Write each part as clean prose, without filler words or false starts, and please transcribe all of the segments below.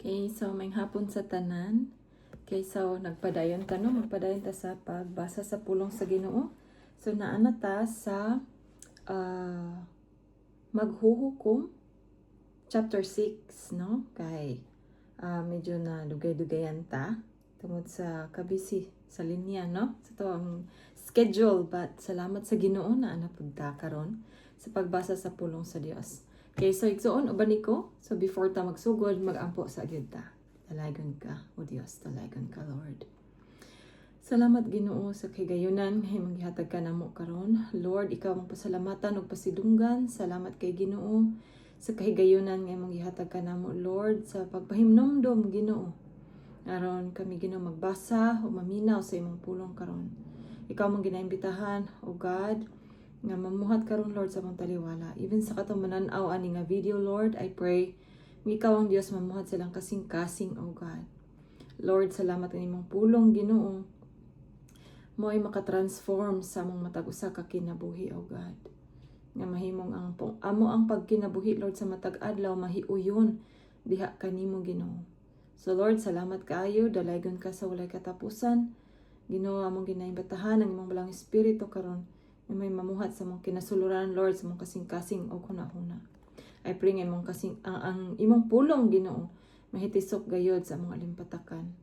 Okay, so may hapon sa tanan. Okay, so nagpadayon ta no, magpadayon ta sa pagbasa sa pulong sa Ginoo. So naana ta sa maghuhukom chapter 6 no, kay medyo na dugay-dugayan ta tungod sa kabisi sa linya no. Sa to ang schedule, but salamat sa Ginoo na ana pud ta karon sa pagbasa sa pulong sa Dios. Okay, so igsuon uban niko. So before ta magsugod, magampo sa gyud ta. Dalagon ka, O Dios, dalagon ka, Lord. Salamat Ginoo sa kigayunan nga maghihatag ka namo karon. Lord, ikaw ang pasalamatan ug pasidunggan. Salamat kay Ginoo sa kahigayunan nga maghihatag ka namo, Lord, sa pagpahimnomdom Ginoo. Aron kami Ginoo magbasa o maminaw sa imong pulong karon. Ikaw mong ginaimbitahan, O God, nga mamuhat karon Lord sa mong taliwala. Even sa katong mananaw ani nga video, Lord, I pray ikaw ang Dios mamuhat silang kasing-kasing, O God. Lord, salamat ang imong pulong Ginoo. Mo ay makatransform sa among matag usa ka kinabuhi, O God. Nga mahimong amo ang pagkinabuhi, Lord, sa matag adlaw mahiuyon diha kanimo Ginoo. So Lord, salamat kaayo, dalaygon ka sa walay katapusan. Ginoo, among ginaimbitahan ang imong balang espiritu karon na may mamuhat sa mong kinasuluran, Lord, sa mong kasing-kasing o hunahuna. I pray nga mong kasing ang imong pulong Ginoo mahitisok gayod sa mga limpatakan.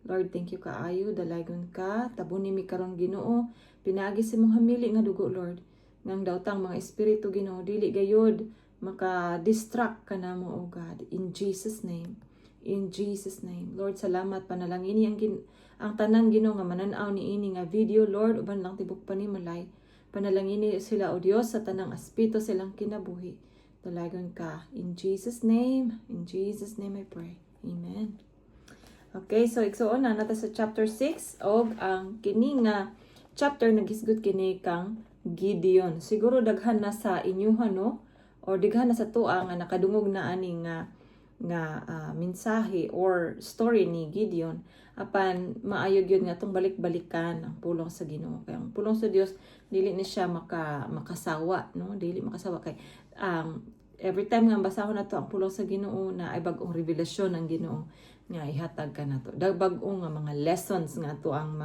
Lord, thank you kaayo, dalaygon ka, tabuni mi karon Ginoo, pinaagi sa mong hamili nga dugo, Lord, ngang dawtang mga espiritu Ginoo dili gayod maka-distract kanamo, O God, in Jesus name. In Jesus name. Lord, salamat, panalangini ang tanan Ginoo nga mananaw niini nga video, Lord, uban lang tibok panimalay. Panalangini sila, O Dios, sa tanang aspito silang kinabuhi. Dalagon ka. In Jesus' name I pray. Amen. Okay, so igsuon na nata sa chapter 6 og ang kini nga chapter nagisgot kini kang Gideon. Siguro daghan na sa inyuhan no, or daghan na sa tuwa nga nakadungog na ani nga mensahe or story ni Gideon apan maayog yun nga tong balik-balikan ang pulong sa Ginoo. Kay ang pulong sa Dios dili ni siya makasawa no, dili makasawa kay every time nga basahon nato ang pulong sa Ginoo na ay bag-ong revelasyon ang Ginoo nga ihatag ka nato. Bag-ong nga mga lessons nga to ang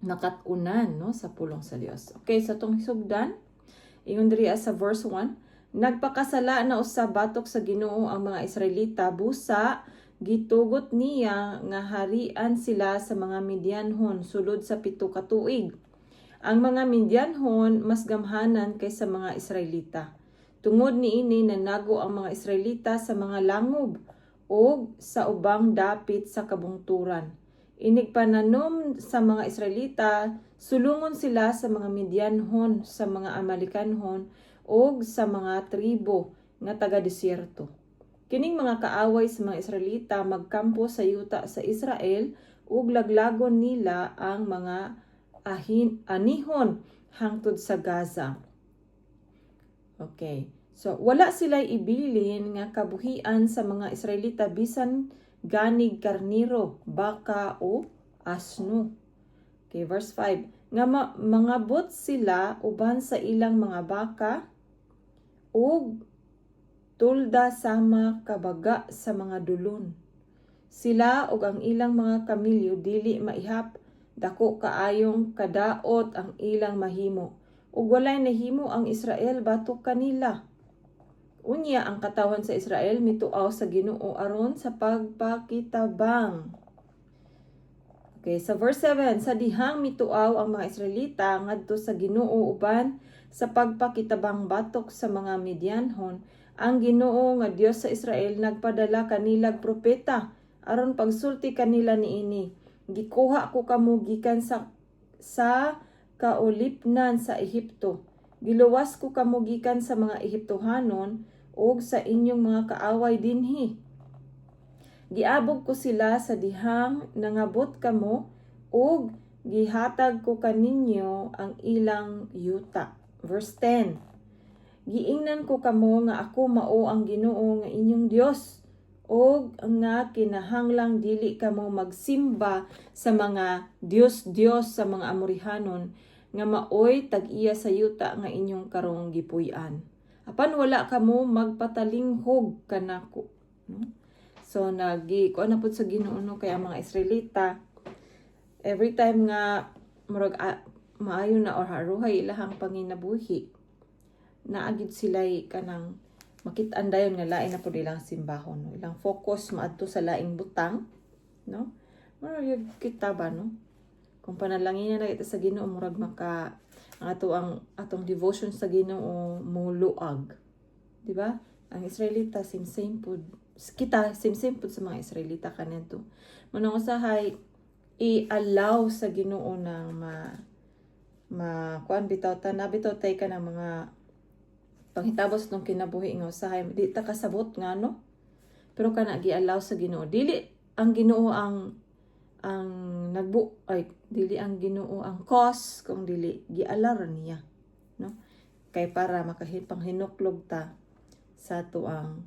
nakatunan no sa pulong sa Dios. Okay, sa tong hisugdan ingon diri sa verse 1, nagpakasala na usab batok sa Ginoo ang mga Israelita busa gitugot niya nga harian sila sa mga Midianhon sulod sa 7 ka tuig. Ang mga Midianhon mas gamhanan kaysa mga Israelita. Tungod niini nanago ang mga Israelita sa mga langob o sa ubang dapit sa kabungturan. Inig pananom sa mga Israelita, sulungon sila sa mga Midianhon, sa mga Amalekanhon, o sa mga tribo nga taga-desierto. Kining mga kaaway sa mga Israelita magkampo sa yuta sa Israel ug laglagon nila ang mga anihon hangtod sa Gaza. Okay. So wala sila ibilin nga kabuhian sa mga Israelita bisan ganig karniro, baka o asno. Okay, verse 5. Nga mangabot sila uban sa ilang mga baka ug tulda sama kabaga sa mga dulon. Sila ug ang ilang mga kamilyo dili maihap, dako kaayong kadaot ang ilang mahimo. Ug walay nahimo ang Israel batok kanila. Unya ang katawan sa Israel mituaw sa Ginoo aron sa pagpakitabang. Okay, sa verse 7, sa dihang mituaw ang mga Israelita ngadto sa Ginoo uban sa pagpakitabang batok sa mga Midianhon, ang Ginoo nga Dios sa Israel nagpadala kanilag propeta aron pagsulti kanila niini. Gikuha ko kamo gikan sa kaulipnan sa Ehipto. Giluwas ko kamo gikan sa mga Ehiptohanon ug sa inyong mga kaaway dinhi. Giabog ko sila sa dihang nangabot kamo ug gihatag ko kaninyo ang ilang yuta. Verse 10. Giingnan ko kamo nga ako mao ang Ginoo nga inyong Dios ug nga kinahanglang dili kamo magsimba sa mga Dios sa mga Amorihanon nga maoy tag-iya sa yuta nga inyong karong gipuy-an. Apan wala kamo magpatalinghog kanako. No? So kuan na pud sa Ginoo no, kay ang mga Israelita every time nga murag maayo na or haruhay ilahang panginabuhi, naagid sila kanang makit-an dayon nga lain na pud ilang simbahon, no? Ilang focus maadto sa laing butang, no? Murag kita ba, no? Kung panalangin na kita sa Ginoo, murag ang atong devotion sa Ginoo muluag, di ba? Ang Israelita same pud kita, same pud sa mga Israelita kanento. Manong usahay i-allow sa Ginoo na kuan bitaw tay ka ng mga panghitabos nung kinabuhi nga usahay di ta kasabot nga no, pero kana gi-allow sa Ginoo. Dili ang Ginoo ang dili ang Ginoo ang cause, kung dili gi-allow niya, no, kay para makahipanghinuklog ta sa tuang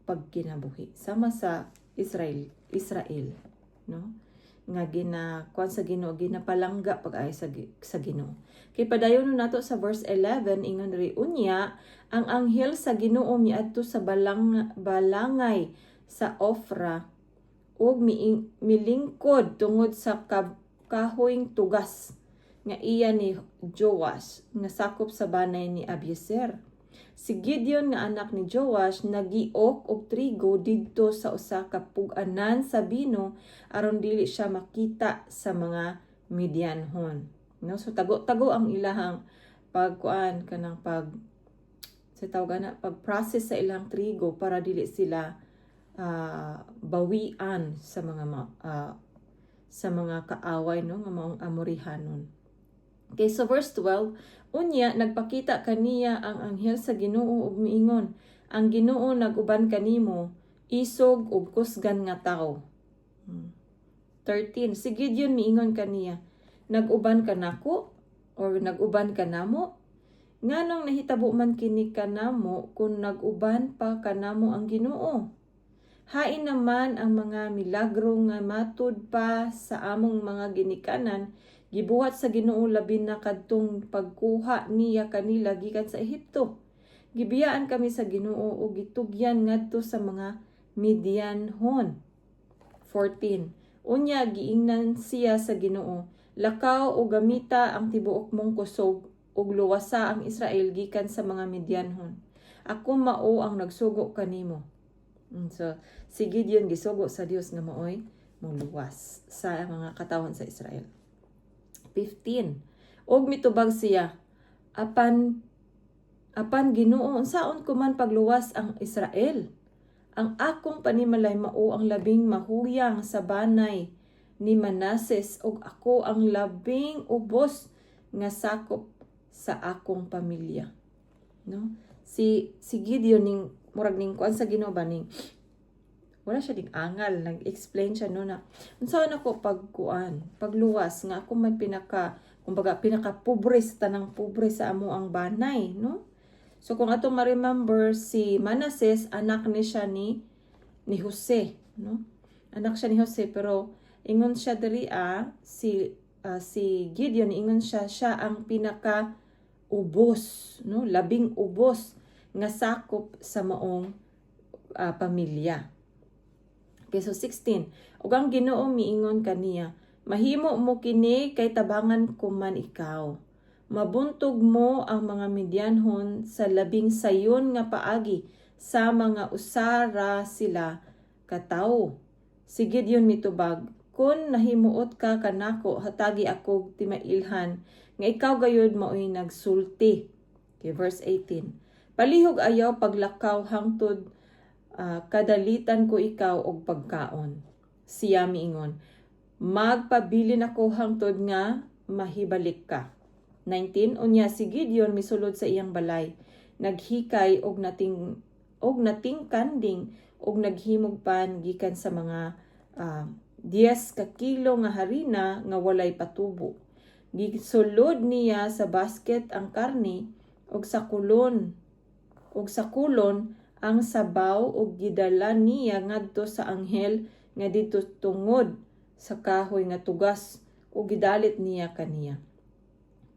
pagkinabuhi sama sa Israel, no, nga kuan sa Ginoo, ginapalangga pag-ay sa Ginoo. Kay padayon nato sa verse 11 ingon ri unya, ang anghel sa Ginoo miadto sa balangay sa Ofra ug milingkod tungod sa kahoyng tugas nga iya ni Joash nga sakop sa banay ni Abiezer. Si Gideon nga anak ni Joash nagiok og trigo didto sa usa ka pug-anan sa bino aron dili siya makita sa mga Midianhon, no? So tago ang ilahang pagkuan kanang pag-process sa ilang trigo para dili sila bawian sa mga kaaway, no, nga maong Amorihanon. Okay, so verse 12, unya nagpakita kaniya ang anghel sa Ginoo ug miingon, ang Ginoo nag-uban kanimo, isog ug kusgan nga tawo. 13, si Gideon miingon kaniya, nag-uban ka nako or nag-uban ka namo? Nganong nahitabo man kini kanamo kung nag-uban pa kanamo ang Ginoo? Hain naman ang mga milagro nga matud pa sa among mga ginikanan gibuhat sa Ginoo labi na kadtong pagkuha niya kanila gikan sa Ehipto. Gibiyaan kami sa Ginoo ug gitugyan ngadto sa mga Midianhon. 14. Unya giingnan siya sa Ginoo, lakaw o gamita ang tibuok mong kusog ug luwasa ang Israel gikan sa mga Midianhon. Ako mao ang nagsugo kanimo. So si Gideon gisugo sa Dios nga maoy muluwas sa mga katawhan sa Israel. 15. Og mitubag siya, apan Ginoo, unsaon ko man pagluwas ang Israel? Ang akong panimalay mao ang labing mahuyang sa banay ni Manases ug ako ang labing ubos nga sakop sa akong pamilya. No? Si Gideon ning murag ning kuan sa Ginoo ba ning wala siya ding angal, nag-explain siya no na unsaon ako pagluwas nga ako may kumbaga pinaka-pobre sa tanang pobre sa amo ang banay, no? So kung ato ma-remember, si Manases anak ni siya ni Jose, no? Anak siya ni Jose, pero ingon siya diri si Gideon ingon siya ang pinaka-ubos, no? Labing ubos nga sakop sa maong pamilya. Okay, so 16. Ug ang Ginoo miingon kaniya, mahimo mo kini kay tabangan ko man ikaw. Mabuntog mo ang mga Midianhon sa labing sayon nga paagi sa mga usara sila katawo. Si Gideon mitubag, kun nahimuot ka kanako hatagi ako timailhan nga ikaw gayud maoy nagsulti. Okay, verse 18. Palihog ayaw paglakaw hangtod kadalitan ko ikaw og pagkaon. Siya miingon, magpabilin ako hangtod nga mahibalik ka. 19. Unya si Gideon misulod sa iyang balay, naghikay og nating kanding og naghimog pan gikan sa mga 10 ka kilo nga harina nga walay patubo. Gisulod niya sa basket ang karne og sa kulon ang sabaw ug gidala niya ngadto sa anghel nga didto tungod sa kahoy nga tugas ug gidalit niya kaniya.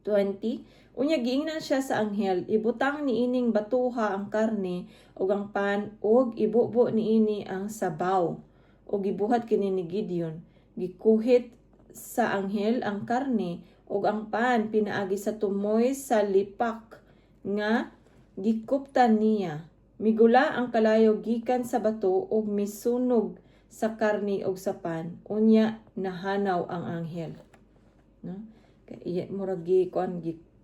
20. Unya giingnan siya sa anghel, ibutang niining batuha ang karne ug ang pan ug ibubo niini ang sabaw. Ug gibuhat kini ni Gideon. Gikuhit sa anghel ang karne ug ang pan pinaagi sa tumoy sa lipak nga gikuptan niya. Migula ang kalayo gikan sa bato ug misunog sa karne ug sa pan. Unya nahanaw ang anghel. No? Kaya murag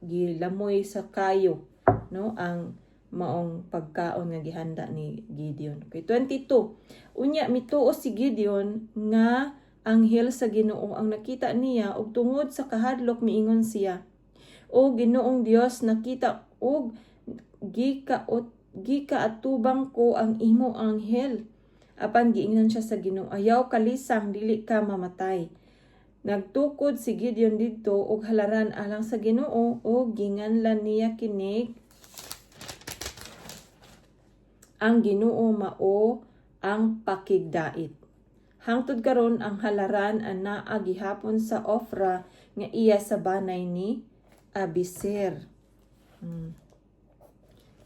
gilamoy sa kayo, no, ang maong pagkaon nga gihanda ni Gideon. Okay, 22. Unya mituo si Gideon nga anghel sa Ginoo ang nakita niya ug tungod sa kahadlok miingon siya, "O Ginoong Dios, nakita ug gikaatubang ko ang imo anghel." Apan giingnan siya sa Ginoo, "Ayaw kalisang dili ka mamatay." Nagtukod si Gideon didto og halaran alang sa Ginoo o ginganlan niya kini ang Ginoo mao ang pakigdait. Hangtod karon ang halaran anaa gihapon sa Ofra nga iya sa banay ni Abiezer.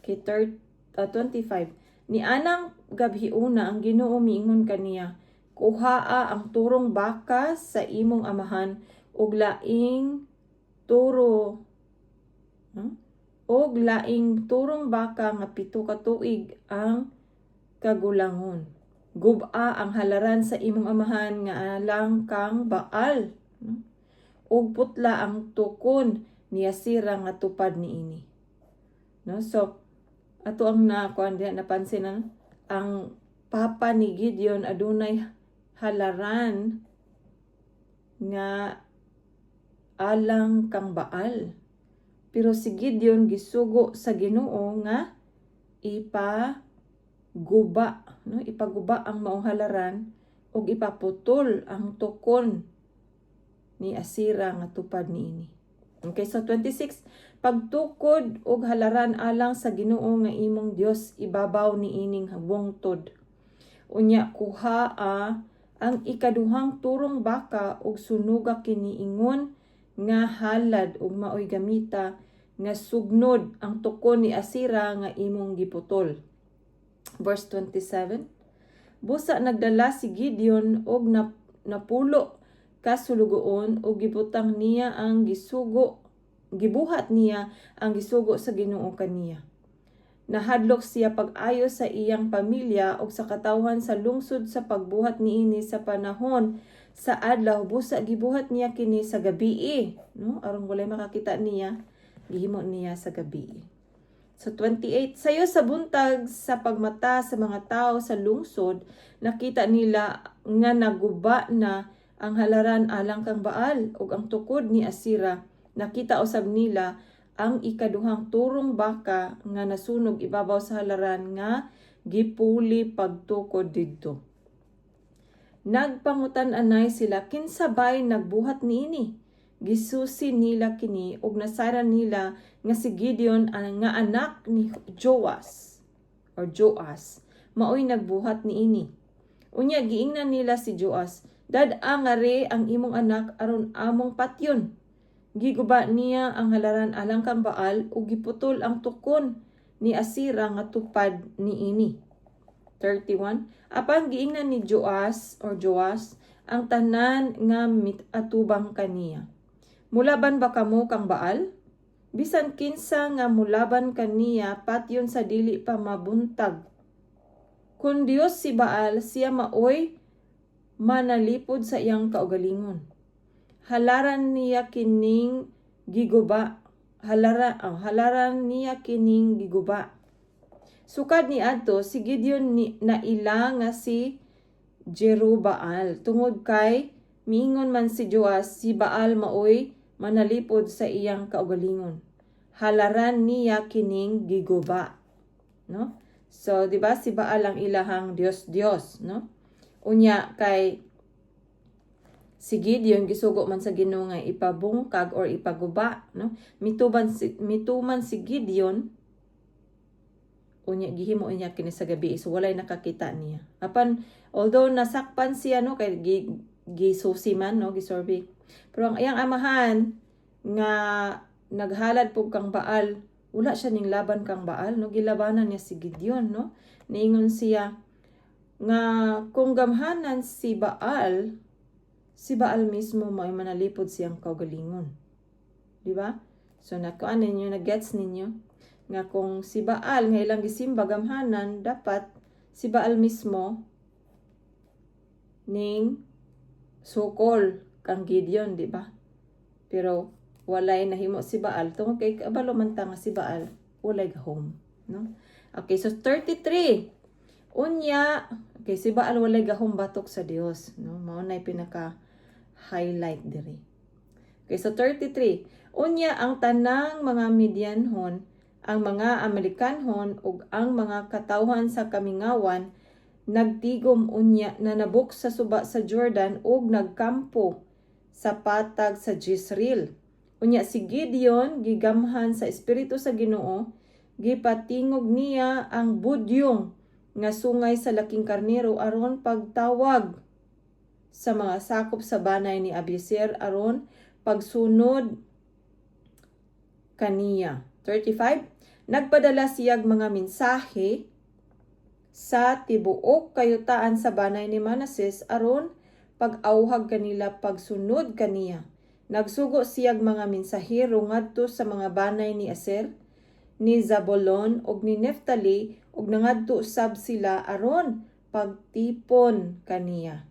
Okay, 25. Ni anang gabhiuna ang Ginoo miingon kaniya, "Kuhaa ang turong baka sa imong amahan ug laing turong baka nga 7 ka tuig ang kagulangon. Guba ang halaran sa imong amahan nga alang kang Baal. Ug putla ang tukon ni Asira nga tupad niini." No, so ato ang napansin ang papa ni Gideon adunay halaran nga alang kang Baal. Pero si Gideon gisugo sa Ginoo nga ipaguba ang maong halaran ug ipaputol ang tukon ni Asira nga tupad niini. Okay, so 26, pagtukod og halaran alang sa Ginoo nga imong Dios ibabaw niining bungtod. Unya kuhaa ang ikaduhang turong baka ug sunuga kini ingon nga halad ug maoy gamita nga sugnod ang tukon ni Asira nga imong giputol. Verse 27, busa nagdala si Gideon og napulo ka sulugoon ug gibuhat niya ang gisugo sa Ginoo kaniya. Nahadlok siya pag-ayo sa iyang pamilya ug sa katawhan sa lungsod sa pagbuhat niini sa panahon sa adlaw. Busa gibuhat niya kini sa gabii, no, aron walay makakita niya, gihimo niya sa gabii. So 28, sayo sa buntag sa pagmata sa mga tao sa lungsod, nakita nila nga naguba na ang halaran alang kang Baal ug ang tukod ni Asira. Nakita usab nila ang ikaduhang turong baka nga nasunog ibabaw sa halaran nga gipuli pagtukod didto. Nagpangutan-anay sila kinsabay nagbuhat niini. Gisusi nila kini ug nasaran nila nga si Gideon ang nga anak ni Joas maoy nagbuhat niini. Unya giingnan nila si Joas, "Dad-a nga re ang imong anak aron among patyon." Giguba niya ang halaran alang kang Baal ug giputol ang tukon ni Asira nga tupad niini. 31, apan giingnan ni Joas ang tanan nga mitatubang kaniya. "Mulaban ba kamo kang Baal? Bisan kinsa nga mulaban kaniya patyon sa dili pa mabuntag. Kung Dios si Baal, siya maoy manalipod sa iyang kaugalingon. Halaran niya kining giguba. Sukad ni adto si Gideon naila nga si Jerubbaal. Tungod kay miingon man si Joas, si Baal maoy manalipod sa iyang kaugalingon. Halaran niya kining giguba." No? So, di ba si Baal ang ilahang Dios, no? Unya kay si Gideon gisugo man sa Ginoo nga ipabungkag or ipaguba, no? Mituman si Gideon, unya gihimo niya kini sa gabi, so walay nakakita niya. Apan although nasakpan siya, no, kay gisusi man, no, gisorbi. Pero ang iyang amahan nga naghalad po kang Baal, wala siya ning laban kang Baal, no? Gilabanan niya si Gideon, no? Niingon siya nga kung gamhanan si Baal mismo may manalipod siyang kaugalingon. Di ba? So nakuan ninyo, na-gets ninyo nga kung si Baal nga ilang gisimba gamhanan, dapat si Baal mismo ning sukol kang Gideon, di ba? Pero walay nahimo si Baal tungod kay kabalo man ta nga si Baal walay gahom, no? Okay, so 33. Unya, okay, si Baal walay gahom batok sa Dios, no? Mao nay pinaka highlight diri. Okay, so 33. Unya ang tanang mga Midianhon, ang mga Amerikanhon ug ang mga katawhan sa kamingawan nagtigom unya na nabuk sa suba sa Jordan ug nagkampo sa patag sa Jezreel. Unya si Gideon gigamhan sa espiritu sa Ginoo, gipatingog niya ang budyong nga sungay sa laking karnero aron pagtawag sa mga sakop sa banay ni Abiezer aron pagsunod kaniya. 35. Nagpadala siyag mga mensahe sa tibuok kayutaan sa banay ni Manases aron pag-awhag kanila pagsunod kaniya. Nagsugo siyag mga mensahero ngadto sa mga banay ni Aser, ni Zabulon ug ni Neftali ug nangadto usab sila aron pagtipon kaniya.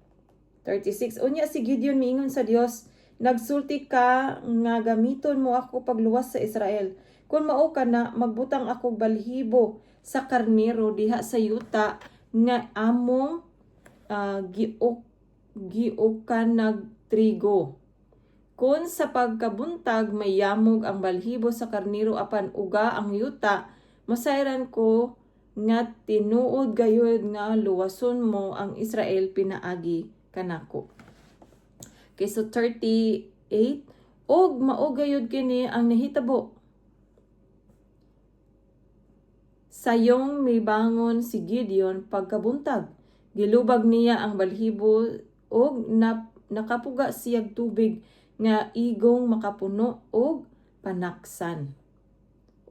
36. Unya si Gideon miingon sa Dios, nagsulti ka nga gamiton mo ako pagluwas sa Israel. Kung mao ka na, magbutang ako balhibo sa karnero diha sa yuta nga among giukan nagtrigo. Kung sa pagkabuntag may yamog ang balhibo sa karnero apan uga ang yuta, masayran ko nga tinuod gayud nga luwason mo ang Israel pinaagi kanako. Okay, so 38. Og maugayod kini ang nahitabo. Sayong may bangon si Gideon pagkabuntag. Gilubag niya ang balhibo og nakapuga siyag tubig nga igong makapuno og panaksan.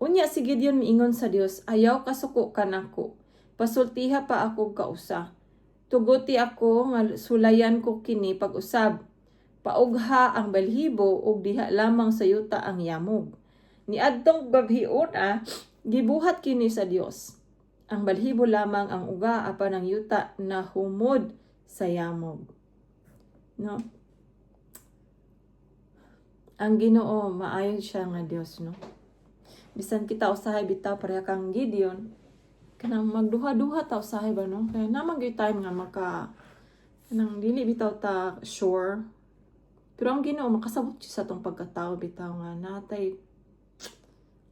Unya si Gideon miingon sa Dios, ayaw kasuko kanako. Pasultiha pa ako kausa. Tuguti ako nga sulayan ko kini pag-usab. Paugha ang balhibo ug diha lamang sa yuta ang yamog. Niadtong gabhiuna, gibuhat kini sa Dios. Ang balhibo lamang ang uga apan ang yuta na humod sa yamog. No? Ang Ginoo maayon siya nga Dios, no? Bisan kita usahay bitaw pareha kang Gideon, kanang magduha-duha ta usahay ba, no? Kaya naman gyud time nga kanang dili bitaw ta sure. Pero ang Ginoo makasabot siya sa tong pagkatao bitaw nga natay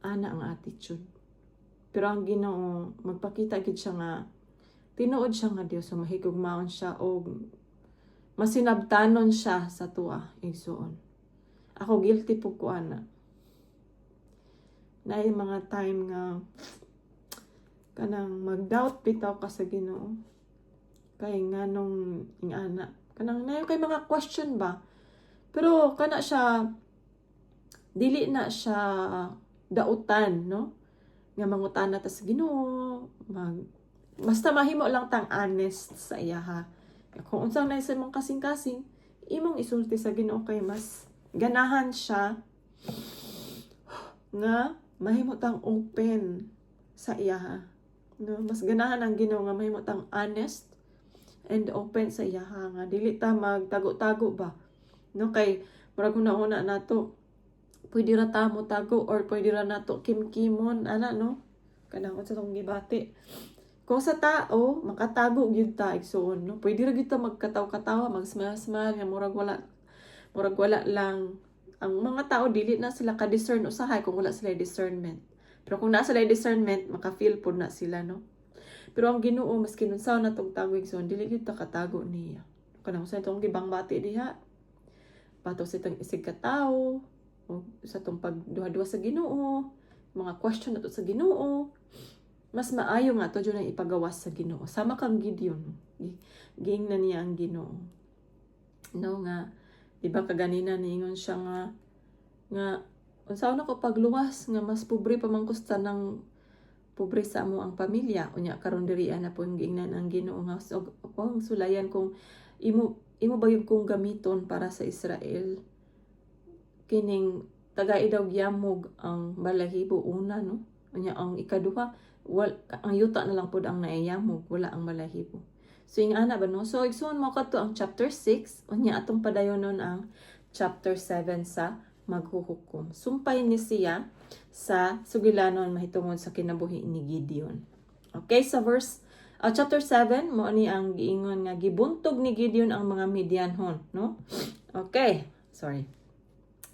ana ang attitude. Pero ang Ginoo magpakita gid siya nga tinuod siya nga Dios, so mahigugmaon siya og masinabtanon siya sa tuwa igsoon. Ako guilty pug ko ana. Na mga time nga kanang mag-doubt bitaw ka sa Ginoo. Kay nganong ingana. Kanang nayo kay mga question ba. Pero kana siya dili na siya dautan, no? Nga mangutana ta sa Ginoo, basta mahimo lang tang honest sa iya ha. Kung unsang nay sa mong kasing-kasing, imong isulti sa Ginoo kay mas ganahan siya nga mahimo tang open sa iya ha. No, mas ganahan ang Ginoo nga mahimo tang honest and open sa iya ha, nga dili ta magtago-tago ba. No, kay murag una nato pwede ra ta mo tago or pwede ra nato kimkimon ana, no, kanang sa tong gibati. Kung sa tao makatago gyud ta igsoon, no, pwede ra gyud ta magkataw-katawa, mag-smile nga murag wala lang. Ang mga tao dili na sila ka-discern usahay kung wala sila discernment. Pero kung naa sila discernment, maka-feel pod na sila, no. Pero ang Ginoo maski unsaw na tong tago igsoon, dili gyud ta katago niya. Kanang sa tong gibang bati diha, pato sa itong isig katao, o sa itong pagduha-duha sa Ginoo, mga question nato sa Ginoo, mas maayo nga to dyan ang ipagawas sa Ginoo. Sama kang Gideon, giing na niya ang Ginoo. No nga, diba kaganina niingon siya nga unsaon ako pagluwas nga mas pobre pa man kusta ng pobre sa amo ang pamilya. Unya karon diri na po giingnan ang Ginoo nga ang sulayan kung imo ba yung kung gamiton para sa Israel kining tagay daw gyamog ang balahibo una no. Unya ang ikaduha ang yuta na lang pod ang naayamog, wala ang balahibo. So yung ana ba no? So igsoon mo kadto ang chapter 6, unya atong padayonon ang chapter 7 sa maghuhukom. Sumpay ni siya sa sugilanon mahitungod sa kinabuhi ni Gideon. Okay, sa chapter 7 mo ni ang giingon nga gibuntog ni Gideon ang mga Midianhon, no? Okay, sorry.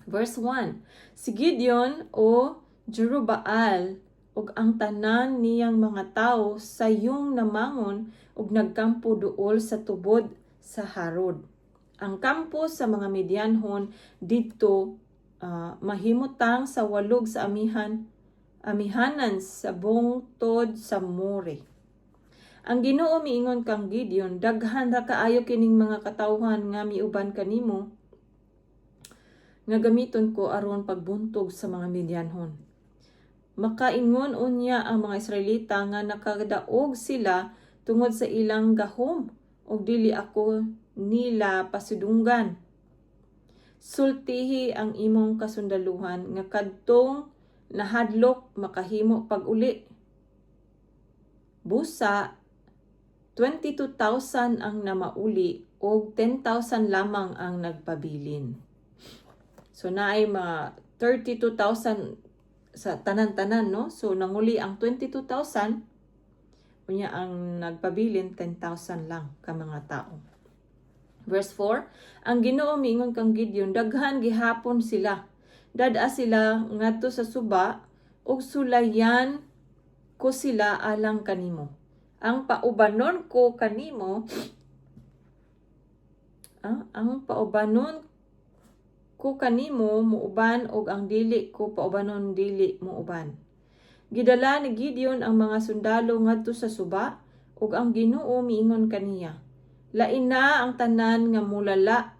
Verse 1. Si Gideon o Jerubbaal ug ang tanan niyang mga tawo sayong namangon ug nagkampo duol sa tubod sa Harod. Ang kampo sa mga Midianhon didto mahimutang sa walog sa amihanan sa bungtod sa More. Ang Ginoo miingon kang Gideon, daghan ra kaayo kining mga katawhan nga miuban kanimo nga gamiton ko aron pagbuntog sa mga Midianhon. Makaingon unya ang mga Israelita nga nakadaog sila tungod sa ilang gahom ug dili ako nila pasudunggan. Sultihi ang imong kasundaluhan nga kadtong nahadlok makahimo pag-uli. Busa 22,000 ang namauli ug 10,000 lamang ang nagpabilin. So naay mga 32,000 sa tanan-tanan, no? So nanguli ang 22,000, unya ang nagpabilin 10,000 lang ka mga tao. Verse 4, ang Ginoo miingon kang Gideon, daghan gihapon sila. Dada sila ngadto sa suba ug sulayan ko sila alang kanimo. Ang paubanon ko kanimo muuban og ang dili ko paubanon dili muuban. Gidala ni Gideon ang mga sundalo ngadto sa suba ug ang Ginoo miingon kaniya, lain na ang tanan nga mulala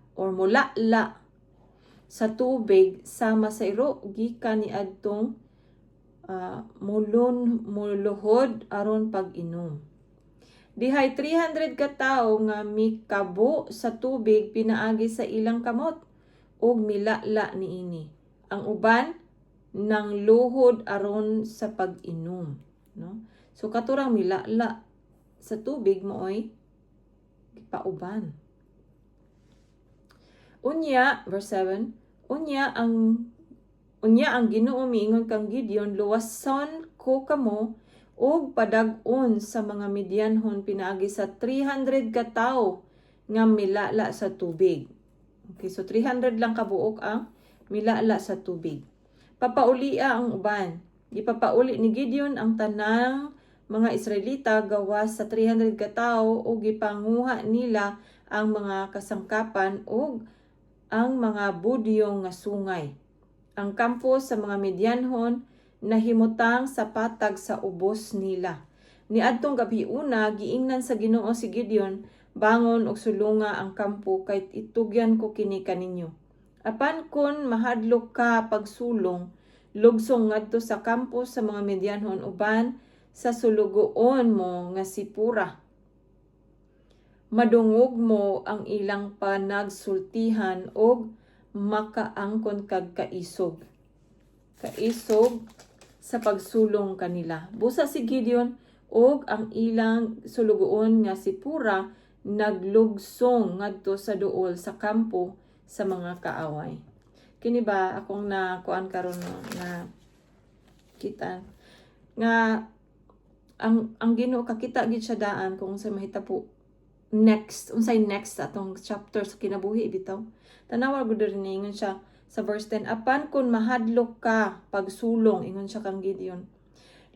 sa tubig sama sa iro gikan ni adtong muluhod aron pag-inom. Dihay 300 ka tawo nga mikabo sa tubig pinaagi sa ilang kamot ug milala niini. Ang uban nang luhod aron sa pag-inom, no? So katurang milala sa tubig mooy pauban. Unya verse 7, unya ang Ginoo miingon kang Gideon, luwason ko kamo ug padag-on sa mga Midianhon pinaagi sa 300 ka tawo nga milala sa tubig. Okay, so 300 lang kabuok ang milala sa tubig. Papaulia ang uban. Gipapauli ni Gideon ang tanang mga Israelita gawas sa 300 ka tawo ug gipanguha nila ang mga kasangkapan ug ang mga budyong nga sungay. Ang kampo sa mga Midianhon nahimutang sa patag sa ubos nila. Niadtong gabi una giingnan sa Ginoo si Gideon, bangon og sulunga ang kampo kay itugyan ko kini kaninyo. Apan kun mahadlok ka pagsulong, lugsong ngadto sa kampo sa mga Midianhon uban sa sulugoon mo nga si Pura. Madungog mo ang ilang panagsultihan og makaangkon kag kaisog sa pagsulong kanila. Busa si Gideon og ang ilang sulugoon nga si Pura naglugsong ngadto sa duol sa kampo sa mga kaaway. Kini ba akong nakuan karon na kita nga ang Ginoo kakita gid siya daan kung sa mahitabo unsay next atong chapter sa kinabuhi bitaw. Tanawa gud rin ingon siya sa verse 10, apan kun mahadlok ka pagsulong, ingon siya kang Gideon,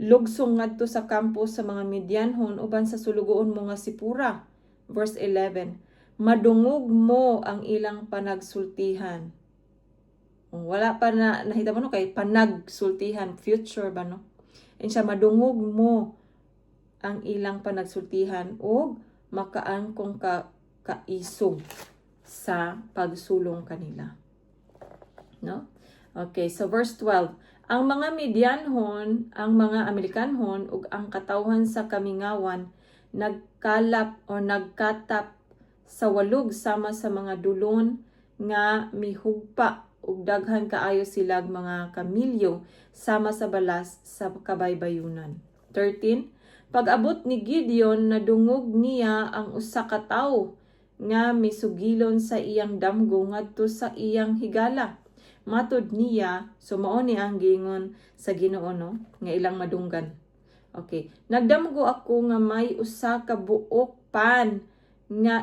lugsong ngadto sa kampo sa mga Midianhon uban sa sulugoon mo nga si Pura. Verse 11, madungog mo ang ilang panagsultihan. Wala pa na nahitabo no kay panagsultihan, future ba no? And siya madungog mo ang ilang panagsultihan ug makaangkong kaisog sa pagsulong kanila. No? Okay, so verse 12. Ang mga Midianhon, ang mga Amerikanhon, ug ang katawhan sa kamingawan, nagkalap o nagkatap sa walog sama sa mga dulon nga mihugpa ug daghan kaayo silag mga kamilyo sama sa balas sa kabaybayunan. 13. Pag-abot ni Gideon, nadungog niya ang usa ka tawo nga misugilon sa iyang damgo ngadto sa iyang higala. Matod niya, so mao ni ang gingon sa Ginoo no, nga ilang madunggan. Okay, nagdamgo ako nga may usa ka buok pan nga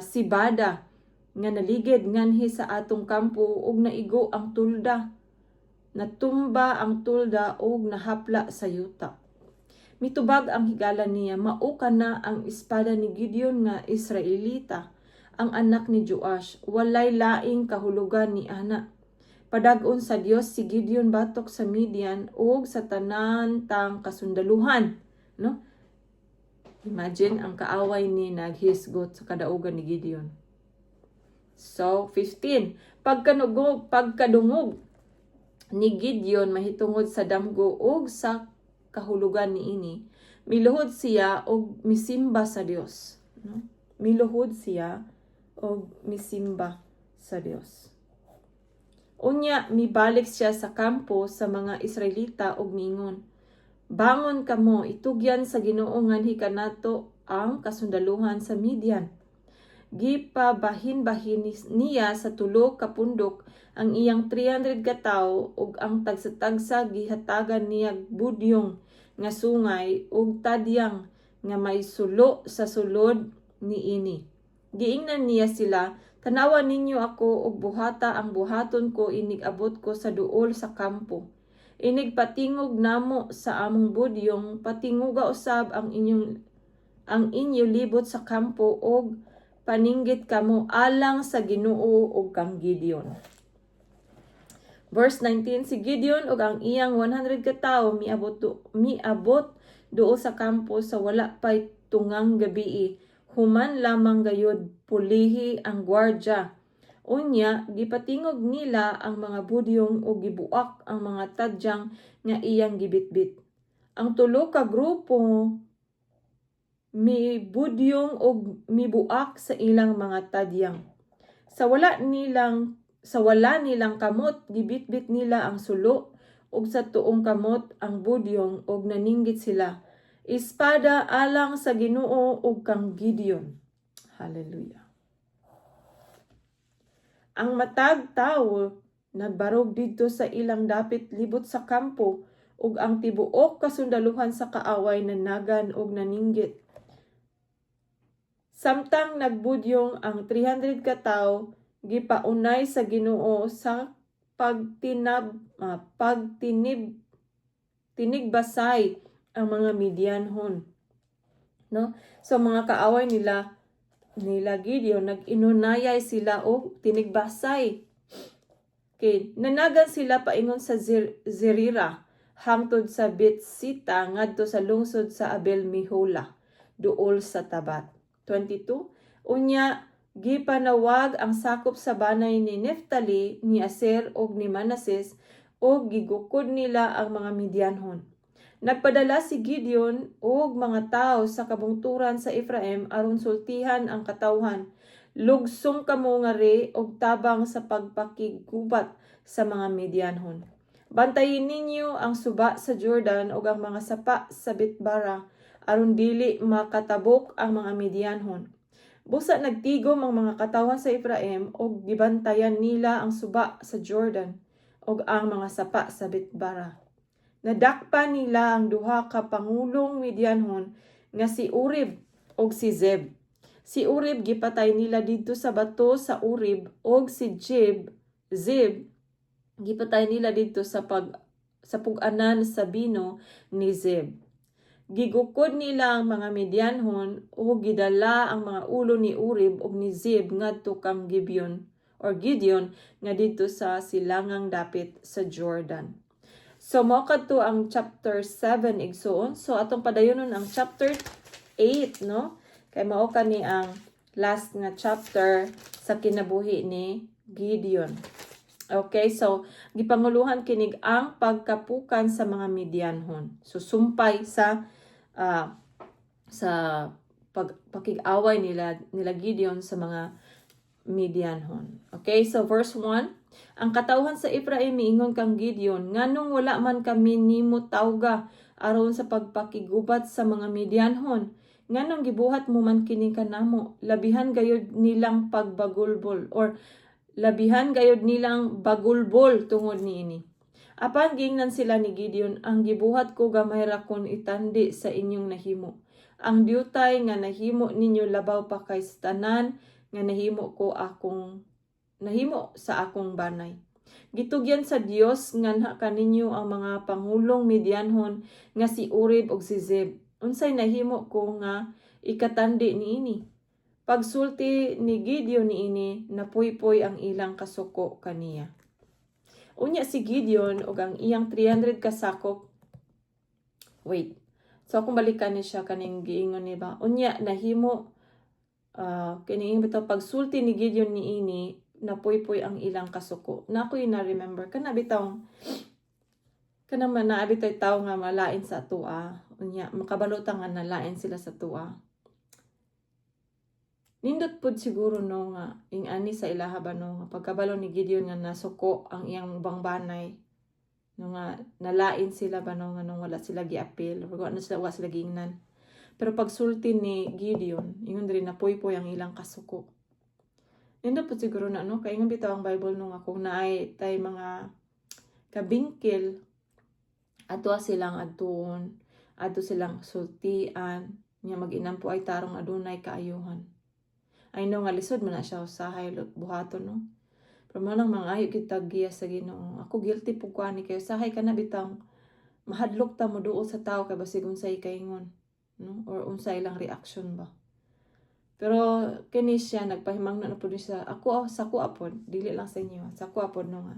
sibada nga naligid nganhi sa atong kampo ug naigo ang tulda. Natumba ang tulda ug nahapla sa yuta. Mitubag ang higala niya, mao kana ang espada ni Gideon nga Israelita, ang anak ni Joash, walay laing kahulugan ni ana. Padag-on sa Dios si Gideon batok sa Midian ug sa tanan tang kasundaluhan, no? Imagine ang kaaway ni naghisgot sa kadaugan ni Gideon. So 15, pagkadungog ni Gideon mahitungod sa damgo ug sa kahulugan niini, miluhod siya og misimba sa Dios, no? Miluhod siya og misimba sa Dios. Unya mibalik siya sa kampo sa mga Israelita og miingon, bangon kamo, itugyan sa Ginoo nganhi kanato ang kasundaluhan sa Midian. Gipabahin-bahin niya sa tulo ka pundok ang iyang 300 ka tawo ug ang tagsa-tagsa gihatagan niya budyong nga sungay ug tadyang nga may sulo sa sulod niini. Giingnan niya sila, tanawan ninyo ako ug buhata ang buhaton ko inig abot ko sa duol sa kampo. Inig patingog namo sa among budyong, patinguga usab ang inyo libot sa kampo ug paninggit kamo alang sa Ginoo ug kang Gideon. Verse 19, si Gideon ug ang iyang 100 ka tawo miabot duol sa kampo sa wala pay tungang gabii. Human lamang gayud pulihi ang gwardya. Unya, gipatingog nila ang mga budyong ug gibuak ang mga tadyang nga iyang gibitbit. Ang tulo ka grupo mibudyong ug mibuak sa ilang mga tadyang. Sa wala nilang kamot, gibitbit nila ang sulo ug sa tuong kamot ang budyong ug naninggit sila. Espada alang sa Ginoo ug kang Gideon. Hallelujah. Ang matag tawo nagbarog didto sa ilang dapit libot sa kampo ug ang tibuok kasundaluhan sa kaaway nanagan ug naninggit. Samtang nagbudyong ang 300 ka tawo, gipaunay sa Ginoo sa tinigbasay ang mga Midianhon, no? So mga kaaway nila Gideon, nag-inunayay sila o tinigbasay. Okay, nanagan sila paingon sa Zerira hangtod sa Betsita ngadto sa lungsod sa Abel Mehola duol sa Tabat. 22, unya gipanawag ang sakop sa banay ni Neftali, ni Aser ug ni Manases ug gigukod nila ang mga Midianhon. Nagpadala si Gideon ug mga tao sa kabungturan sa Ephraim aron sultihan ang katawhan. Lugsong kamo nga re og tabang sa pagpakigubat sa mga Midianhon. Bantayin ninyo ang suba sa Jordan ug ang mga sapa sa Betbara aron dili makatabok ang mga Midianhon. Busa nagtigom ang mga katawhan sa Ephraim ug gibantayan nila ang suba sa Jordan ug ang mga sapa sa Betbara. Nadakpa nila ang duha ka pangulong Midianhon nga si Urib ug si Zeb. Si Urib gipatay nila didto sa bato sa Urib ug si Zeb gipatay nila didto sa pug-anan sa bino ni Zeb. Gigukod nila ang mga Midianhon ug gidala ang mga ulo ni Urib ug ni Zeb ngadto kang Gideon nga didto sa silangang dapit sa Jordan. So mao kadto ang chapter 7 igsoon. So atong padayonon ang chapter 8, no? Kay mao kani ang last nga chapter sa kinabuhi ni Gideon. Okay, so gipanguluhan kinig ang pagkapukan sa mga Midianhon. So sumpay ah, sa pakig-away nila Gideon sa mga Midianhon. Okay, so verse 1. Ang katawhan sa Ephraim miingon kang Gideon, nganong wala man kami nimo tawga aron sa pagpakigubat sa mga Midianhon. Nganong gibuhat mo man kini kanamo, labihan gayud nilang pagbagulbol or labihan gayud nilang bagulbol tungod niini. Apan gingnan sila ni Gideon, ang gibuhat ko gamay ra kon itandi sa inyong nahimo. Ang diutay nga nahimo ninyo labaw pa kay tanan nga nahimo sa akong banay. Gitugyan sa Dios nganha kaninyo ang mga pangulong Midianhon nga si Oreb ug si Zeb. Unsay nahimo ko nga ikatandi niini? Pagsulti ni Gideon niini, napuypoy ang ilang kasuko kaniya. Unya si Gideon ug ang iyang 300 kasakop. Wait. So kung balikan ni siya kaning giingon ni ba? Unya nahimo kining bitaw pagsulti ni Gideon niini, napuypoy ang ilang kasuko. Nakoy na remember kana bitaw man naabitay tawo nga malain sa tua. Unya makabalutang nga nalain sila sa tua. Nindot pud siguro no nga ingani sa ilaha ba no nga pagkabalo ni Gideon nga nasuko ang iyang bangbanay no nga nalain sila ba no nga nung wala sila giapil or wala sila giingnan. Pero pagsulti ni Gideon ingon diri na poy-poy ang ilang kasuko. Nindot pud siguro na no kay ingon bitaw ang Bible no nga kung naay tay mga kabingkil ato silang adtuon, ato silang sultian nga mag-inampo ay tarong adunay kaayuhan. I know nga lisod man na siya usahay buhaton no. Pero manang mga ayo kita giya sa Ginoo. Ako guilty pug kuani kay usahay kana bitang mahadlok ta mo duol sa tao kay basig unsay kaingon, no? Or unsay ilang reaction ba. Pero kini siya nagpahimangna na pud siya. Ako sa ko apod, dili lang sa inyo. Sa ko apod no nga.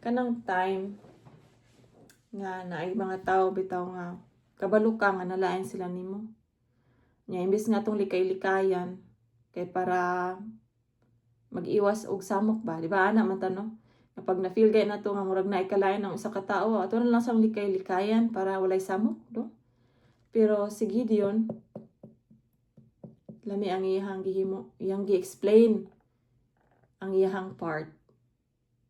Kanang time nga naay mga tao bitaw nga kabalo ka nga nalain sila nimo. Nya imbes nga tong likay-likayan kay para mag-iwas og samok ba, di ba ana man tanong kapag na-feel gay nato nga murag na ikalayan ng isa ka tawo ato na lang sang likay-likayan para walay samok do. Pero si Gideon lami ang iyang gihimo, iyang gi-explain ang iyang part.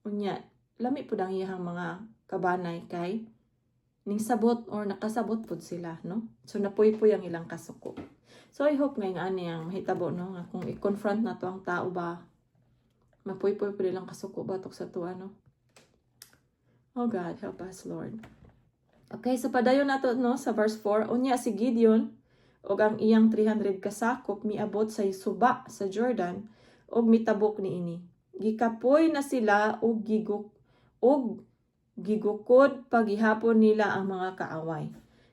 Unya lami pud ang iyang mga kabanay kay ning sabot or nakasabot pud sila, no? So napuy-puy ang ilang kasuko. So I hope nga ani ang mahitabo no nga kung i-confront nato ang tao ba mapuy-puy pud ilang kasuko batok sa tuwa no. Oh God, help us Lord. Okay, so padayon nato no sa verse 4. Unya si Gideon og ang iyang 300 kasakop miabot sa suba sa Jordan og mitabok niini. Gikapoy na sila og gigukod paghihapon nila ang mga kaaway.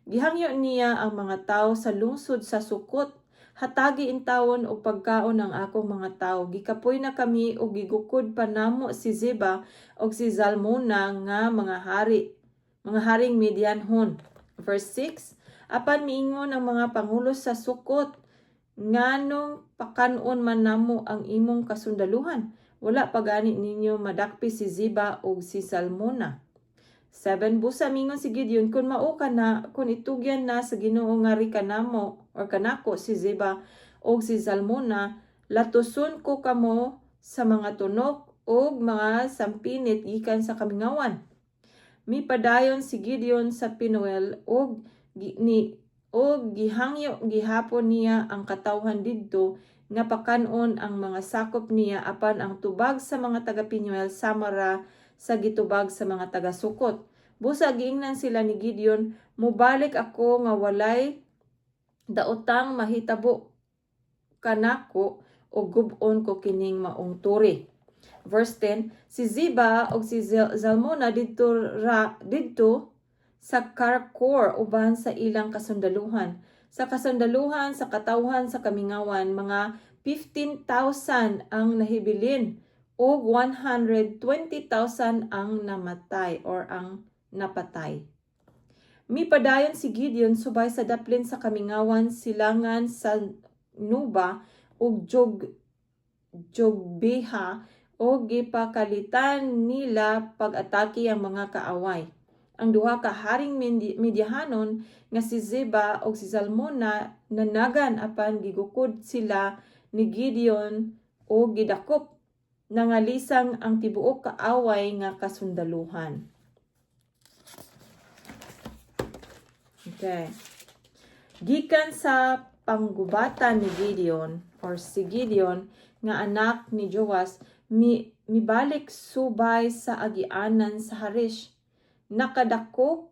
Gihangyo niya ang mga tao sa lungsod sa Sukot. Hatagi intawon og pagkaon ang akong mga tao. Gikapoy na kami og gigukod pa namo si Zeba og si Zalmuna nga mga haring Midianhon. Verse 6. Apan miingon ang mga pangulo sa Sukot, nganong pakanon man namo ang imong kasundaluhan. Wala pa gani ninyo madakpi si Zeba og si Zalmuna. 7. Busa mingon si Gideon, kung mao ka na, kung itugyan na sa Ginoo nga ri kanamo or kanako si Zeba o si Zalmuna, latuson ko kamo sa mga tunok o mga sampinit gikan sa kamingawan. Mipadayon si Gideon sa Penuel o gihangyo gihapon niya ang katawhan didto nga pakanon ang mga sakop niya apan ang tubag sa mga taga Penuel samara sa gitubag sa mga taga-Sukot. Busa giingnan sila ni Gideon, mubalik ako nga walay daotang mahitabo kanako o gubon ko kining maong turi. Verse 10, si Ziba o si Zalmuna didto sa Karkor uban sa ilang kasundaluhan. Sa kasundaluhan sa katawhan sa kamingawan, mga 15,000 ang nahibilin o 120,000 ang namatay or ang napatay. Mipadayon si Gideon subay sa daplin sa kamingawan silangan sa Nuba ug Jogbeha o gipakalitan nila pag-atake ang mga kaaway. Ang duha ka haring Midyahanon nga si Ziba o si Zalmuna nanagan apan gigukod sila ni Gideon o gidakop nangalisang ang tibuok kaaway nga kasundaluhan. Okay. Gikan sa panggubatan ni Gideon or si Gideon nga anak ni Joas mibalik subay sa agianan sa Harish. Nakadako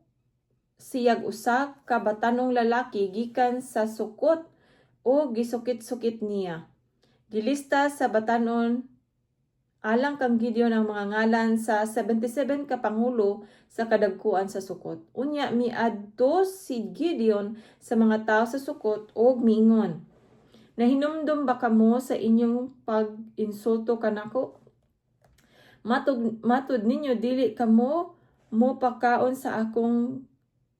siyag usa ka batanong lalaki gikan sa Sukot o gisukit-sukit niya. Gilista sa batanon alang kang Gideon ang mga ngalan sa 77 ka pangulo sa kadagkuan sa Sukot. Unya miadto si Gideon sa mga tao sa Sukot og miingon, nahinumdum ba kamo sa inyong pag-insulto kanako? Matud ninyo dili kamo mo pakaon sa akong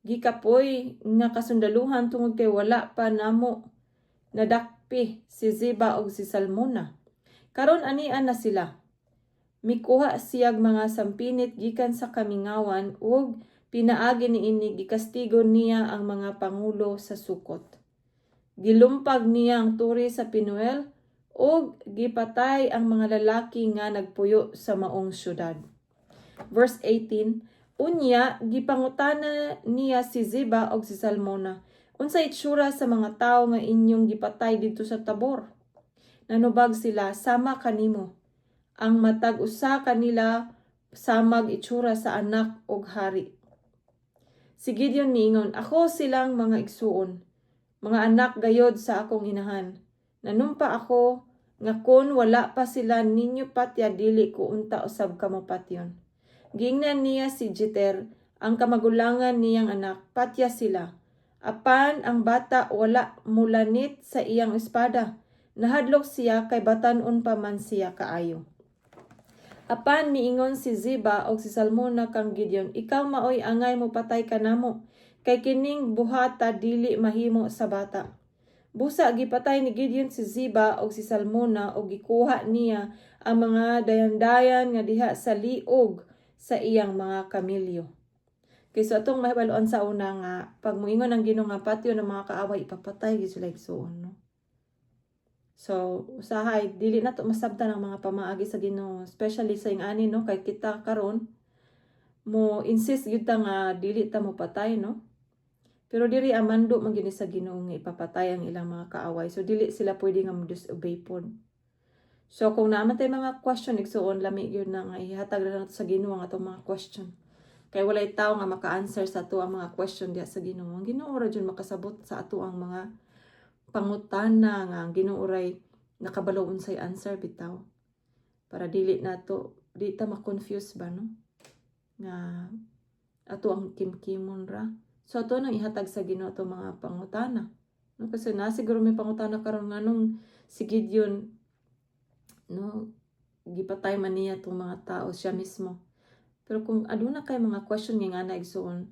gikapoy nga kasundaluhan tungod kay wala pa namo nadakpi si Ziba og si Salmuna. Karon anian na sila. Mikuha siyag mga sampinit gikan sa kamingawan ug pinaagi niini gikastigo niya ang mga pangulo sa Sukot. Gilumpag niya ang turi sa Pinuel ug gipatay ang mga lalaki nga nagpuyo sa maong syudad. Verse 18, unya gipangutana niya si Ziba og si Salmona, unsay itsura sa mga tawo nga inyong gipatay dito sa Tabor? Nanubag sila, sama kanimo. Ang matag usa kanila samag itsura sa anak og hari. Si Gideon niingon, ako silang mga igsuon, mga anak gayod sa akong inahan. Nanumpa ako nga kun wala pa sila ninyo patya dili ko unta usab kamo patyon. Giingnan niya si Jeter, ang kamagulangan niyang anak, patya sila. Apan ang bata wala mulanit sa iyang espada. Nahadlok siya kay batan-on pa man siya kaayo. Apan miingon si Ziba o si Salmona kang Gideon, ikaw maoy angay mo patay kanamo, kay kining buhata dili mahimo sa bata. Busa gipatay ni Gideon si Ziba o si Salmona o gikuha niya ang mga dayan-dayan nga diha sa liog sa iyang mga kamilyo. Kay so atong mahibaluan sa una nga pag moingon ang Ginoo nga patyo ng mga kaaway ipapatay gyud sila igsuon, no? So usahay dili na to masabtan ang mga pamaagi sa Ginoo, especially sa ingani, no, kay kita karon mo insist gyud ta nga dili ta mo patay, no? Pero diri amando man gyud sa Ginoo nga ipapatay ang ilang mga kaaway. So dili sila pwede nga mo-disobey pod. So kung naman tayo mga question igsuon lami gyud na nga ihatag na nato sa Ginoo ang atong mga question. Kay walay tawo nga maka-answer sa ato ang mga question diha sa Ginoo. Ang Ginoo ra jud makasabot sa ato ang mga pangutana nga ang Ginoo ray nakabalo unsay answer bitaw. Para dili nato di ta ma-confuse ba, no? Nga ato ang kimkimon ra. So ato nang ihatag sa Ginoo ato mga pangutana. No, kasi na siguro may pangutana karon nganong si Gideon, no, gipatay man niya itong mga tao siya mismo. Pero kung aduna kay mga question nga na igsuon,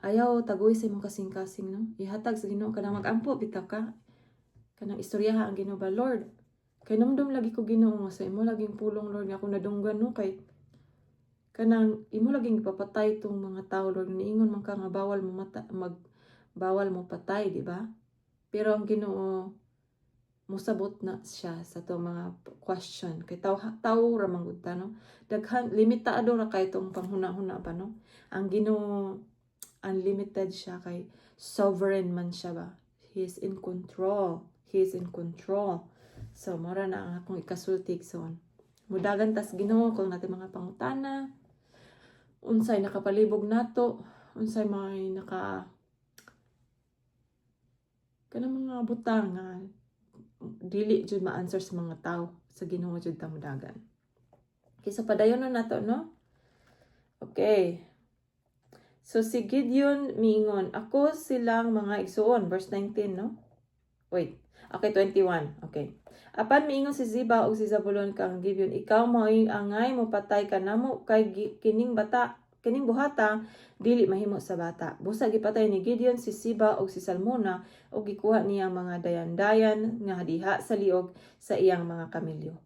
ayaw tagoy sa imong kasing-kasing, no? Ihatag sa Ginoo kanang mag-ampo bitaw ka. Kanang istoryaha ang Ginoo ba, Lord. Kay namdom lagi ko Ginoo nga sa imo laging pulong, Lord, nga ako nadunggan, no, kay kanang imo laging ipapatay tong mga tao, Lord. Niingon man ka nga bawal mo patay, di ba? Pero ang Ginoo musabot na siya sa to mga question kay tawo ra manggud ta, no? Daghan limitado ra kay tong panghuna-huna ba, no? Ang Ginoo unlimited siya, kay sovereign man siya ba. He is in control. So mora na ang akong ikasultig son. Mudagan tas Ginoo kung natin mga pangutana, unsay nakapalibog nato, unsay may kanang mga butang nga dili jud ma-answer sa mga tao, sa Ginoo jud ta mudagan. Okay, so padayon na nato, no? Okay. So si Gideon miingon, ako silang mga igsuon, verse 19, no? Wait. Okay, 21. Okay. Apan miingon si Ziba o si Zabulon kang Gideon, ikaw mao'y angay mo patay kanamo kay kining buhata dili mahimo sa bata. Busa gipatay ni Gideon si Ziba o si Salmona o gikuha niya mga dayan-dayan nga diha sa liog sa iyang mga kamilyo.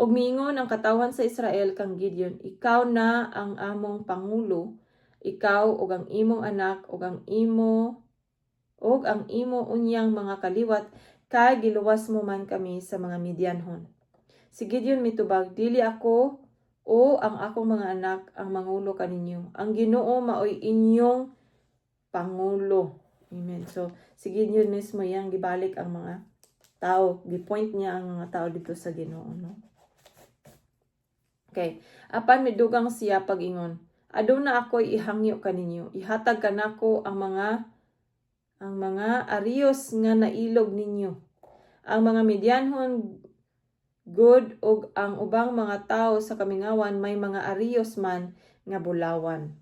Og miingon ang katawan sa Israel kang Gideon, ikaw na ang among pangulo, ikaw og ang imong anak og ang imo unyang mga kaliwat, kay giluwas mo man kami sa mga Midianhon. Si Gideon mitubag, dili ako o ang akong mga anak ang mangulo kaninyo. Ang Ginoo maoy inyong pangulo. Amen. So, si Gideon mismo yang gibalik ang mga tao. Gipoint niya ang mga tao dito sa Ginoo, no? Okay. Apan midugang siya pag-ingon, aduna ako'y ihangyo kaninyo. Ihatag kanako ang mga arios nga nailog ninyo. Ang mga Midianhon good og ang ubang mga tao sa kamingawan may mga arios man nga bulawan.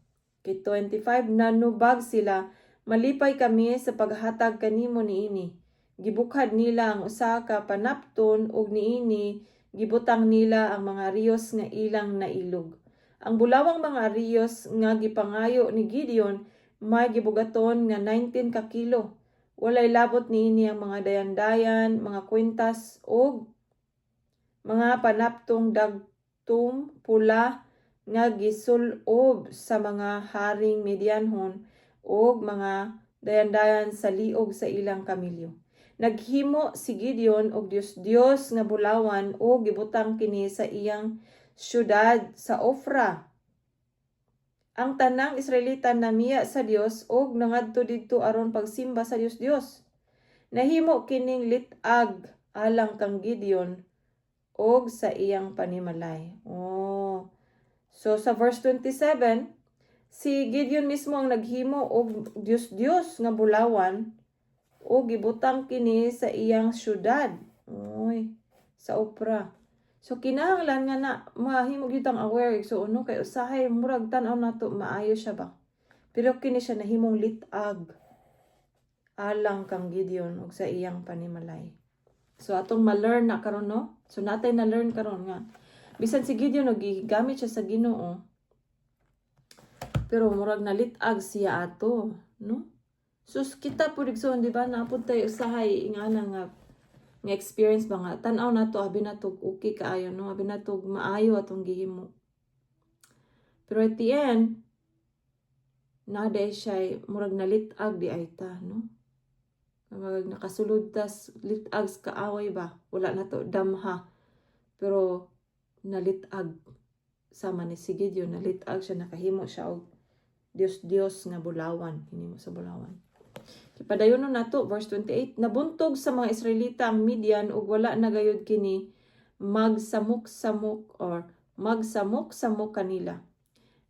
Kay 25 nanubag sila, malipay kami sa paghatag kanimo niini. Gibukad nila ang usa ka panapton ug niini gibutang nila ang mga riyos nga ilang nailog. Ang bulawang mga riyos nga gipangayo ni Gideon may gibugaton nga 19 ka kilo. Walay labot niini ang mga dayan-dayan, mga kwintas ug mga panaptong dagtum pula nga gisulob sa mga haring Midianhon ug mga dayan-dayan sa liog sa ilang kamilyo. Naghimo si Gideon og Dios nga bulawan o gibutang kini sa iyang syudad sa Ofra. Ang tanang Israelita namiya sa Dios og nangadto didto aron pagsimba sa Dios. Nahimo kining litag alang kang Gideon og sa iyang panimalay. So sa verse 27, si Gideon mismo ang naghimo og Dios nga bulawan o gibutang kini sa iyang syudad. Sa Opra. So kinahanglan nga na mahimo gyud tang aware so kay usahay murag tan-aw nato maayo siya ba. Pero kini siya nahimong litag alang kang Gideon og sa iyang panimalay. So atong ma-learn na karon no. So natay na learn karon nga bisan si Gideon og gigamit siya sa Ginoo. Pero murag nalitag siya ato, no? So kita pud igsoon di ba naapod tayo usahay ingana nga experience ba nga tan-aw nato abi nato okay kaayo no abi nato maayo atong gihimo. Pero at the end naday siya murag nalitag di ay ta no. Murag nakasulod tas litag sa kaaway ba wala nato damha. Pero nalitag sama ni si Gideon nalitag siya nakahimo siya og Dios nga bulawan hinimo sa bulawan. Padayonon nato verse 28, nabuntog sa mga Israelita ang Midian ug wala na gayud kini magsamok-samok kanila.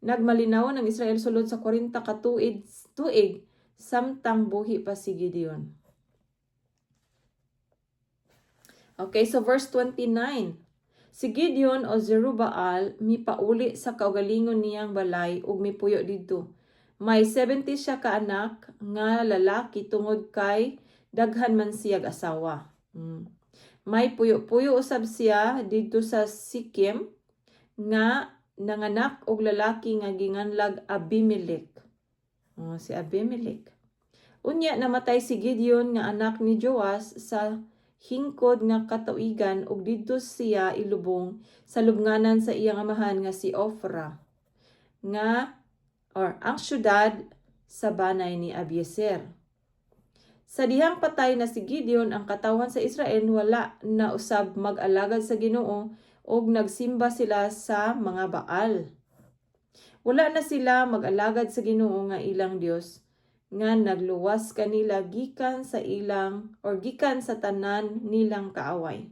Nagmalinawon ang Israel sulod sa 40 ka tuig samtang buhi pa si Gideon. Okay, so verse 29. Si Gideon o Jerubbaal mipauli sa kaugalingon niyang balay ug mipuyo didto. May 70 siya ka anak nga lalaki tungod kay daghan man siyag asawa. May puyo-puyo usab siya didto sa Sikem nga nanganak og lalaki nga ginganlag Abimelech. Si Abimelech. Unya namatay si Gideon nga anak ni Joas sa hingkod nga katuigan ug didto siya ilubong sa lubnganan sa iyang amahan nga si Ofra ang syudad sa banay ni Abiezer. Sa dihang patay na si Gideon ang katawan sa Israel wala na usab mag-alagad sa Ginoo ug nagsimba sila sa mga Baal. Wala na sila mag-alagad sa Ginoo nga ilang Dios nga nagluwas kanila gikan sa tanan nilang kaaway.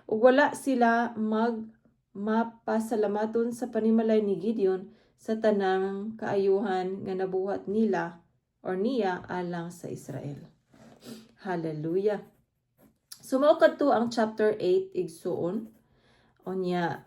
Ug wala sila mapasalamaton sa panimalay ni Gideon sa tanang kaayuhan nga nabuhat niya alang sa Israel. Hallelujah. Sumao kadto ang chapter 8 igsuon. Onya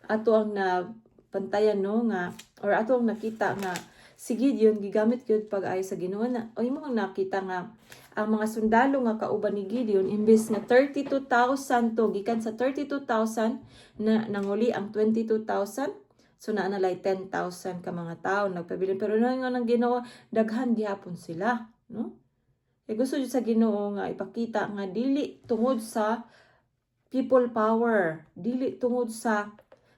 ato ang napantayan no nga or ato ang nakita nga si Gideon gigamit gyud pag-ayo sa Ginoo na o imong nakita nga ang mga sundalo nga kauban ni Gideon imbes nga 32,000 to gikan sa 32,000 na nanguli ang 22,000. So naanalay 10,000 ka mga tao nagpabilin pero nga nang Ginoo daghan gihapon sila, no? Gusto jud sa Ginoo nga ipakita nga dili tungod sa people power, dili tungod sa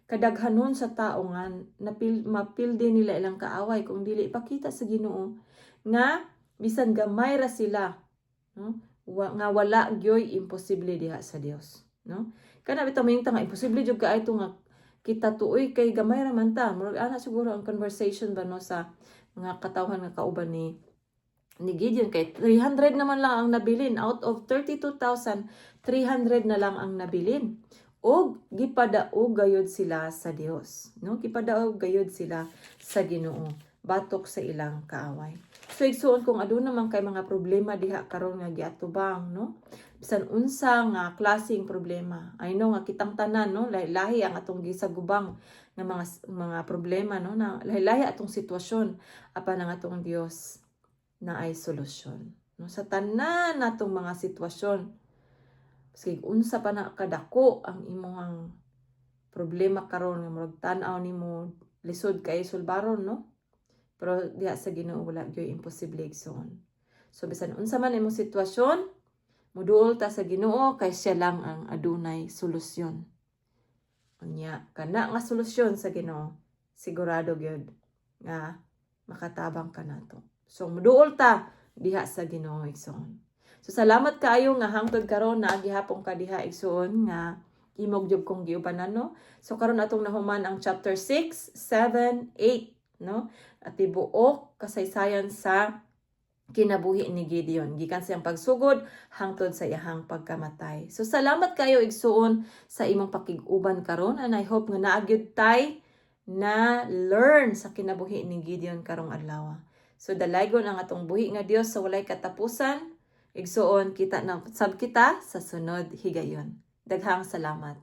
kadaghanon sa tao nga mapildi nila ilang kaaway kung dili ipakita sa Ginoo nga bisan gamay ra sila, no? Nga wala gyoy imposible diha sa Dios, no? Kana bitaw mahimtang nga imposible jud kaay to nga kita tuoy kay gamay ra man ta. Murag ana siguro ang conversation ba no sa mga katawhan nga kauban ni Gideon kay 300 naman lang ang nabilin out of 32,000, 300 na lang ang nabilin. Og gipadaog gayud sila sa Dios, no? Gipadaog gayud sila sa Ginoo batok sa ilang kaaway. So igsuon kung aduna man kay mga problema diha karon nga giatubang, no? Bisan unsa nga klaseng problema. I know nga kitang tanan, no, lahi ang atong gisagubang nga mga problema, no, na lahi atong sitwasyon apan ang atong Dios na ay solusyon, no, sa tanan natong mga sitwasyon. Sige unsa pa na kadako ang imong problema karon nga murag tan-aw nimo lisod kay sulbaron, no? Pero diha sa Ginoo wala gyoy imposible igsoon. So bisan unsa man imong sitwasyon, muduol ta sa Ginoo kay siya lang ang adunay solusyon. Unya kana nga solusyon sa Ginoo, sigurado gyud nga makatabang ka nato. So muduol ta diha sa Ginoo igsoon. So salamat kaayo nga hangtod karon na gihapon ka diha igsoon nga imog jud kong giubanan, no? So karon atong nahuman ang chapter 6, 7, 8, no? At tibuok kasaysayan sa kinabuhi ni Gideon gikan sa iyang pagsugod hangtod sa iyang pagkamatay. So salamat kayo igsuon sa imong pakig-uban karon and I hope nga naagyud tay na learn sa kinabuhi ni Gideon karong adlaw. So dalaygon ang atong buhi nga Dios sa walay katapusan. Igsuon kita na sab kita sa sunod higayon. Daghang salamat.